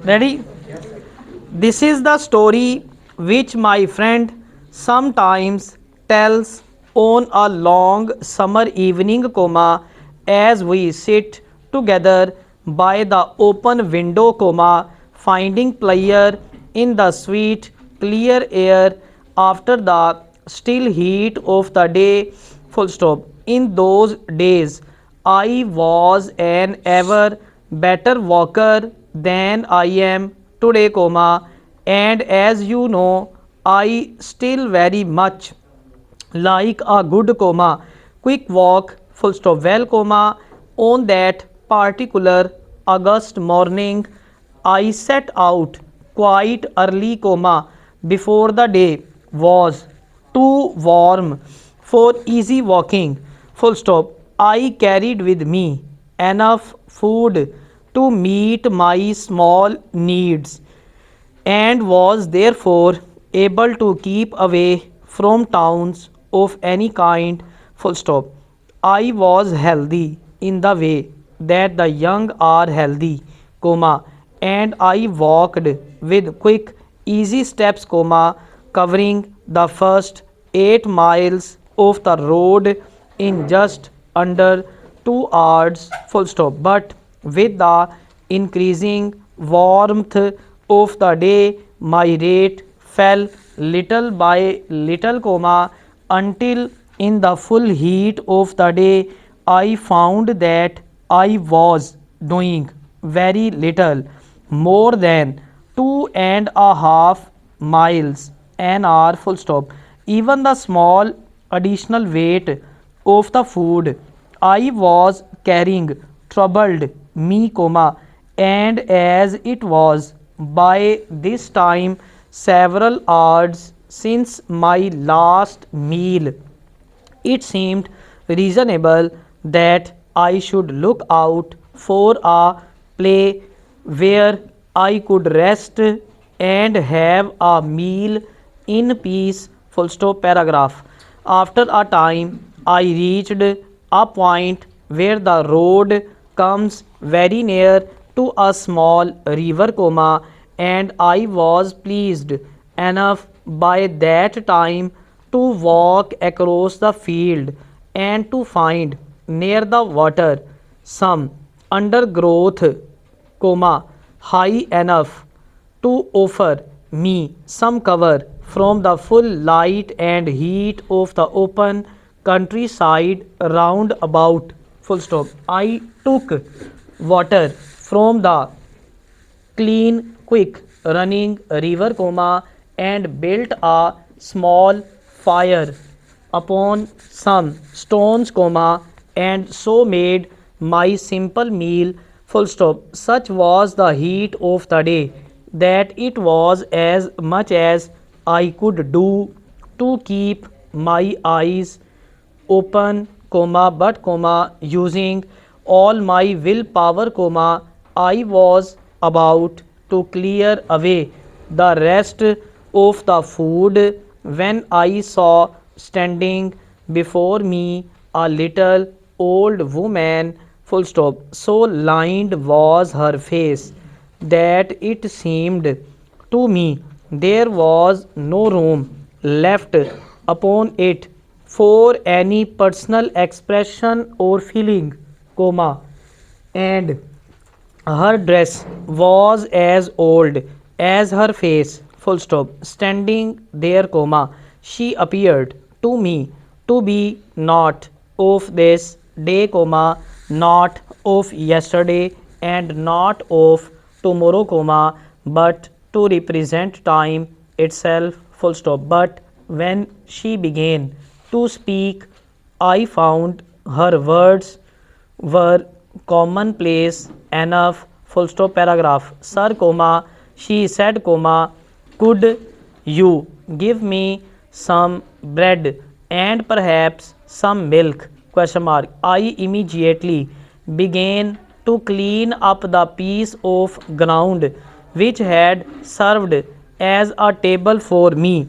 Ready? This is the story which my friend sometimes tells on a long summer evening, as we sit together by the open window, finding pleasure in the sweet, clear air after the still heat of the day. Full stop. In those days, I was an ever better walker than I am today, and as you know, I still very much like a good, quick walk, full stop. Well, on that particular August morning, I set out quite early, before the day was too warm for easy walking, full stop. I carried with me enough food to meet my small needs and was therefore able to keep away from towns of any kind, full stop. I was healthy in the way that the young are healthy, and I walked with quick easy steps, covering the first 8 miles of the road in just under 2 hours, full stop. But with the increasing warmth of the day, my rate fell little by little, until in the full heat of the day I found that I was doing very little more than 2.5 miles an hour, full stop. Even the small additional weight of the food I was carrying troubled me, and as it was by this time several hours since my last meal, it seemed reasonable that I should look out for a place where I could rest and have a meal in peace. Full stop. Paragraph. After a time, I reached a point where the road comes very near to a small river, and I was pleased enough by that time to walk across the field and to find near the water some undergrowth, high enough to offer me some cover from the full light and heat of the open countryside round about, full stop. I took water from the clean, quick running river, and built a small fire upon some stones, and so made my simple meal, full stop. Such was the heat of the day that it was as much as I could do to keep my eyes open, but, using all my willpower, I was about to clear away the rest of the food when I saw standing before me a little old woman, full stop. So lined was her face that it seemed to me there was no room left upon it for any personal expression or feeling, and her dress was as old as her face, full stop. Standing there, she appeared to me to be not of this day, not of yesterday and not of tomorrow, but to represent time itself, full stop. But when she began to speak, I found her words were commonplace enough, full stop. Paragraph. Sir, she said, could you give me some bread and perhaps some milk, question mark. I immediately began to clean up the piece of ground which had served as a table for me,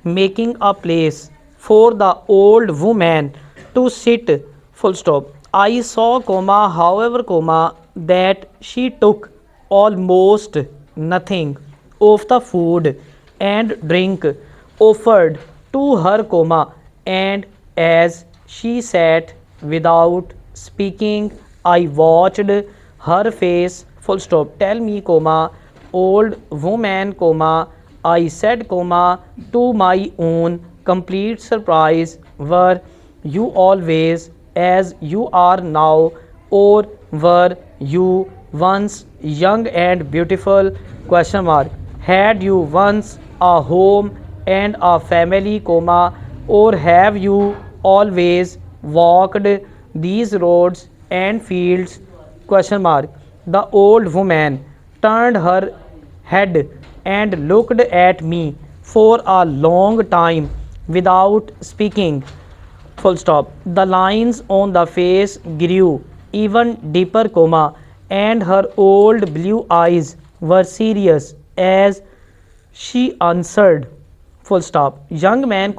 making a place for the old woman to sit, full stop. I saw, however, that she took almost nothing of the food and drink offered to her, and as she sat without speaking, I watched her face, Tell me, old woman, I said, to my own complete surprise, were you always as you are now, or were you once young and beautiful? Question mark. Had you once a home and a family, or have you always walked these roads and fields? Question mark. The old woman turned her head and looked at me for a long time without speaking. The lines on the face grew even deeper, and her old blue eyes were serious as she answered, Young man,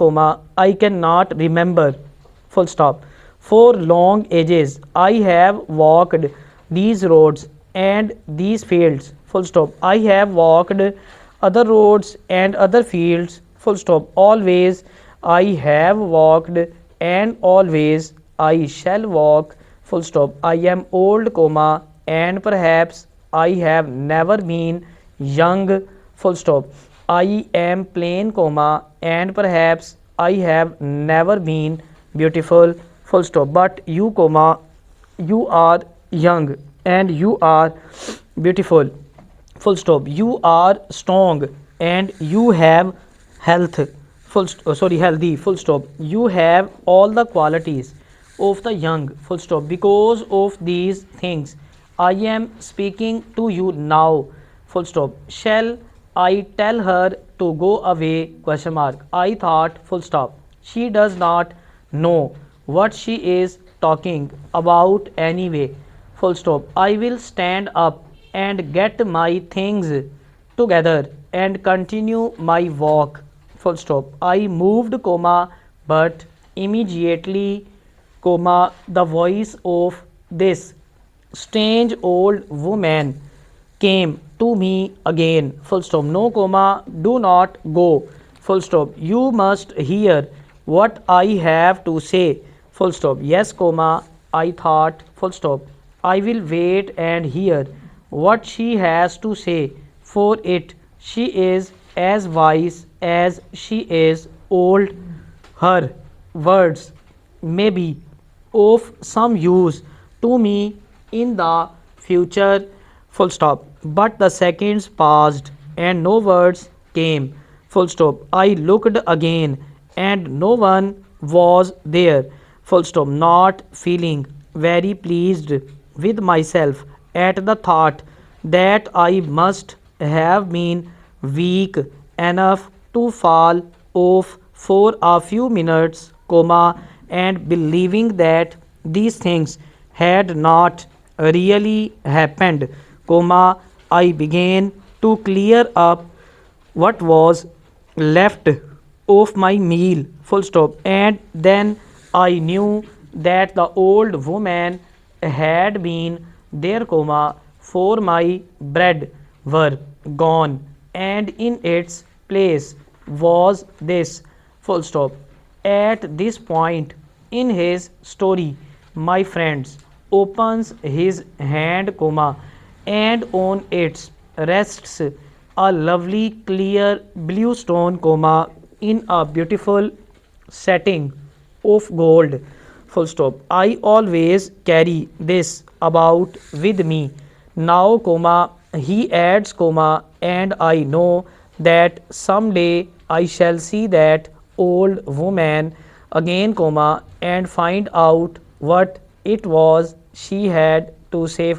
I cannot remember, For long ages I have walked these roads and these fields, I have walked other roads and other fields, Always I have walked and always I shall walk, I am old, and perhaps I have never been young, I am plain, and perhaps I have never been beautiful, But you, you are young and you are beautiful, You are strong and you have health, healthy, You have all the qualities of the young, Because of these things I am speaking to you now, Shall I tell her to go away? Question mark. I thought, She does not know what she is talking about anyway, I will stand up and get my things together and continue my walk, I moved, but immediately, the voice of this strange old woman came to me again, No, do not go, You must hear what I have to say, Yes, I thought, I will wait and hear what she has to say, for it she is as wise as she is old. Her words may be of some use to me in the future, But the seconds passed and no words came, I looked again and no one was there, not feeling very pleased with myself at the thought that I must have been weak enough to fall off for a few minutes, and believing that these things had not really happened, I began to clear up what was left of my meal, and then I knew that the old woman had been there, for my bread were gone, and in its place was this, At this point in his story, my friends opens his hand, and on its rests a lovely clear blue stone, in a beautiful setting of gold, I always carry this about with me now, he adds, and I know that someday I shall see that old woman again, and find out what it was she had to say,